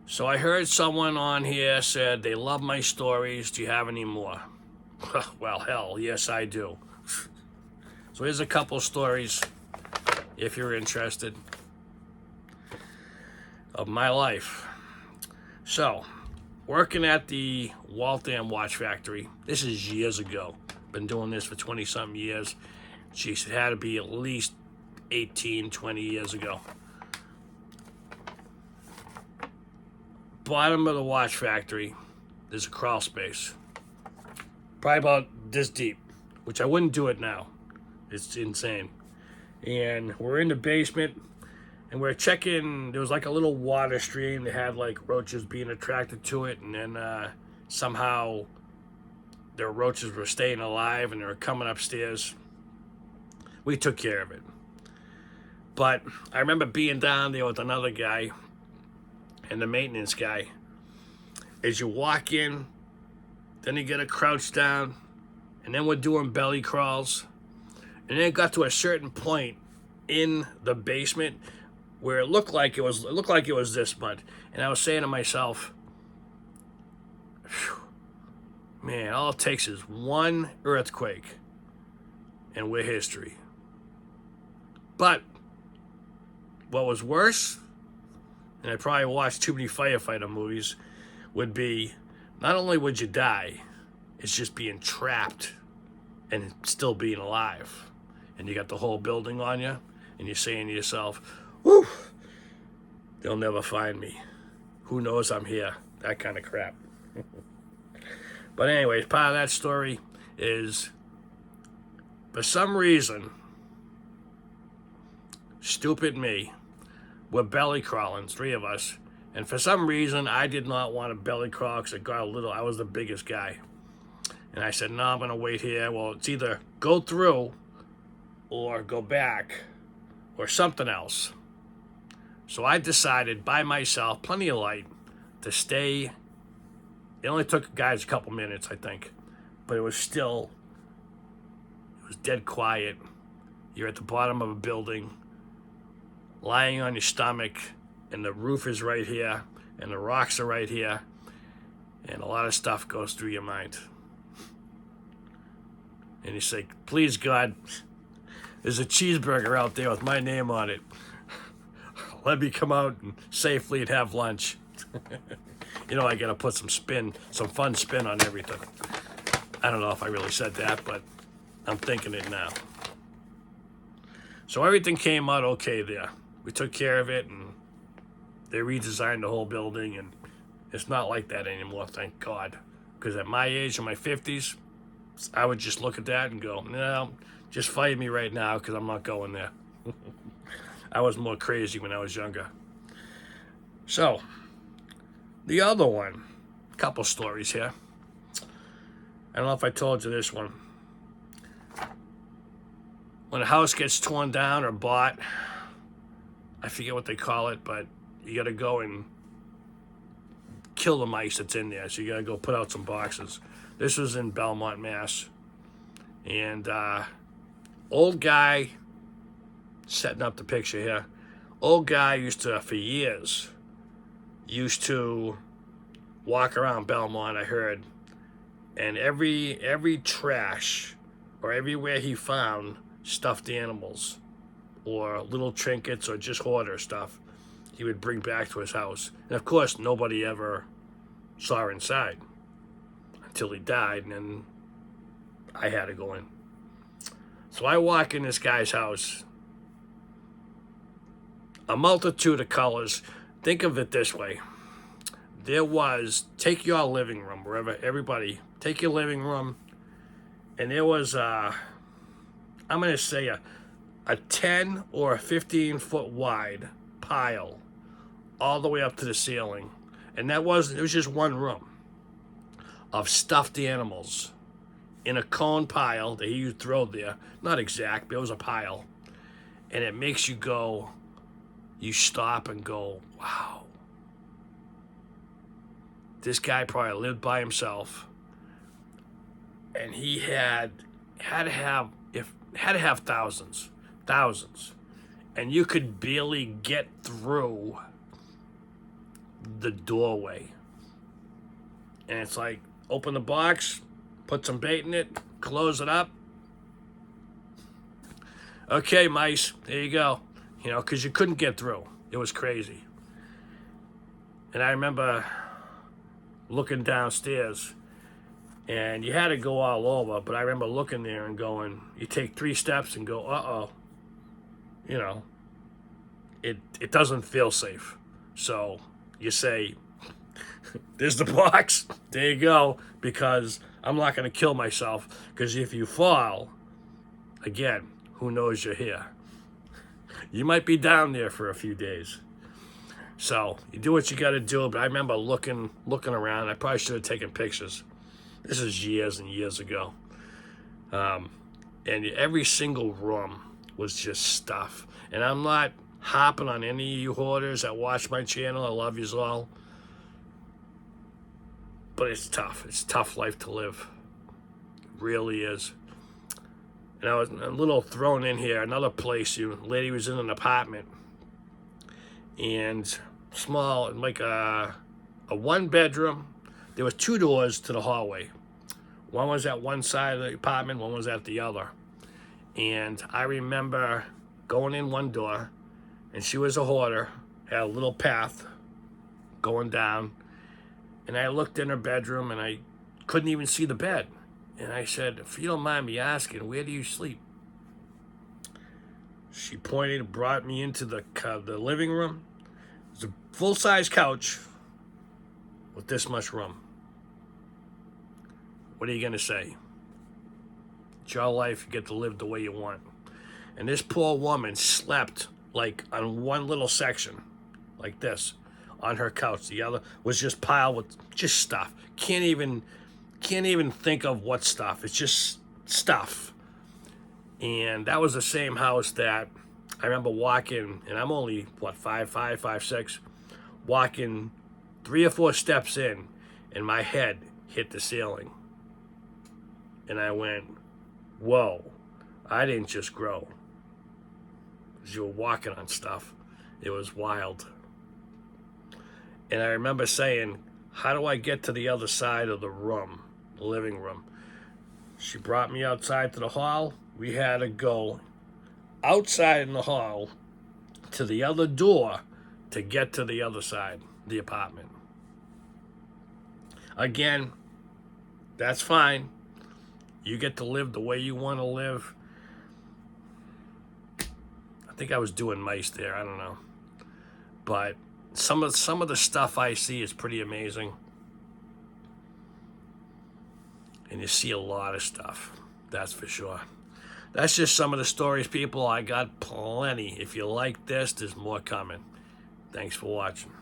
So I heard someone on here said they love my stories. Do you have any more? Well, hell, yes, I do. So here's a couple stories, if you're interested, of my life. So, working at the Waltham Watch Factory, this is years ago. Been doing this for 20-something years. Jeez, it had to be at least 18, 20 years ago. Bottom of the watch factory, there's a crawl space. Probably about this deep, which I wouldn't do it now. It's insane. And we're in the basement, and we're checking. There was like a little water stream that had like roaches being attracted to it, and then somehow their roaches were staying alive and they were coming upstairs. We took care of it. But I remember being down there with another guy and the maintenance guy. As you walk in, then you gotta crouch down, and then we're doing belly crawls. And then it got to a certain point in the basement where it looked like it was this much. And I was saying to myself, man, all it takes is one earthquake and we're history. But what was worse, and I probably watched too many firefighter movies, would be not only would you die, it's just being trapped and still being alive. And you got the whole building on you, and you're saying to yourself, whew, they'll never find me. Who knows I'm here? That kind of crap. But anyways, part of that story is, for some reason, stupid me, we're belly crawling, 3 of us. And for some reason, I did not want to belly crawl because I was the biggest guy. And I said, no, I'm going to wait here. Well, it's either go through or go back or something else. So I decided by myself, plenty of light, to stay. It only took guys a couple minutes, I think. But it was dead quiet. You're at the bottom of a building, lying on your stomach, and the roof is right here, and the rocks are right here, and a lot of stuff goes through your mind. And you say, please God, there's a cheeseburger out there with my name on it. Let me come out and safely and have lunch. You know, I gotta put some fun spin on everything. I don't know if I really said that, but I'm thinking it now. So everything came out okay there. We took care of it, and they redesigned the whole building, and it's not like that anymore, thank God. Because at my age, in my 50s, I would just look at that and go, no, just fire me right now because I'm not going there. I was more crazy when I was younger. So, the other one, couple stories here. I don't know if I told you this one. When a house gets torn down or bought, I forget what they call it, but you got to go and kill the mice that's in there. So you got to go put out some boxes. This was in Belmont, Mass. And old guy, setting up the picture here. Old guy used to walk around Belmont, I heard, and every trash or everywhere he found stuffed animals or little trinkets or just hoarder stuff, he would bring back to his house. And of course, nobody ever saw inside until he died, and then I had to go in. So I walk in this guy's house, a multitude of colors. Think of it this way. Take your living room, wherever, everybody, take your living room, and there was, I'm going to say a 10 or a 15 foot wide pile all the way up to the ceiling. And it was just one room of stuffed animals in a cone pile that he would throw there. Not exact, but it was a pile. And it makes you go, you stop and go, wow. This guy probably lived by himself. And he had to have thousands. And you could barely get through the doorway. And it's like, open the box, put some bait in it, close it up. Okay, mice, there you go. You know, because you couldn't get through. It was crazy. And I remember looking downstairs, and you had to go all over, but I remember looking there and going, you take 3 steps and go, uh-oh. You know, it doesn't feel safe. So you say, there's the box. There you go. Because I'm not going to kill myself. Because if you fall, again, who knows you're here. You might be down there for a few days. So you do what you got to do. But I remember looking around. I probably should have taken pictures. This is years and years ago. And every single room was just stuff. And I'm not hopping on any of you hoarders that watch my channel. I love yous all. But it's tough. It's a tough life to live. It really is. And I was a little thrown in here. Another place, lady was in an apartment. And small, like a 1-bedroom. There was 2 doors to the hallway. One was at one side of the apartment, one was at the other. And I remember going in one door, and she was a hoarder, had a little path going down. And I looked in her bedroom, and I couldn't even see the bed. And I said, if you don't mind me asking, where do you sleep? She pointed and brought me into the living room. It was a full-size couch with this much room. What are you going to say? It's your life. You get to live the way you want. And this poor woman slept like on one little section, like this, on her couch. The other was just piled with just stuff. Can't even think of what stuff. It's just stuff. And that was the same house that I remember walking, and I'm only, 5'5", 5'6", walking 3 or 4 steps in, and my head hit the ceiling. And I went, whoa, I didn't just grow. Because you were walking on stuff. It was wild. And I remember saying, how do I get to the other side of the room, the living room? She brought me outside to the hall. We had to go outside in the hall to the other door to get to the other side, the apartment. Again, that's fine. You get to live the way you want to live. I think I was doing mice there. I don't know. But some of the stuff I see is pretty amazing. And you see a lot of stuff. That's for sure. That's just some of the stories, people. I got plenty. If you like this, there's more coming. Thanks for watching.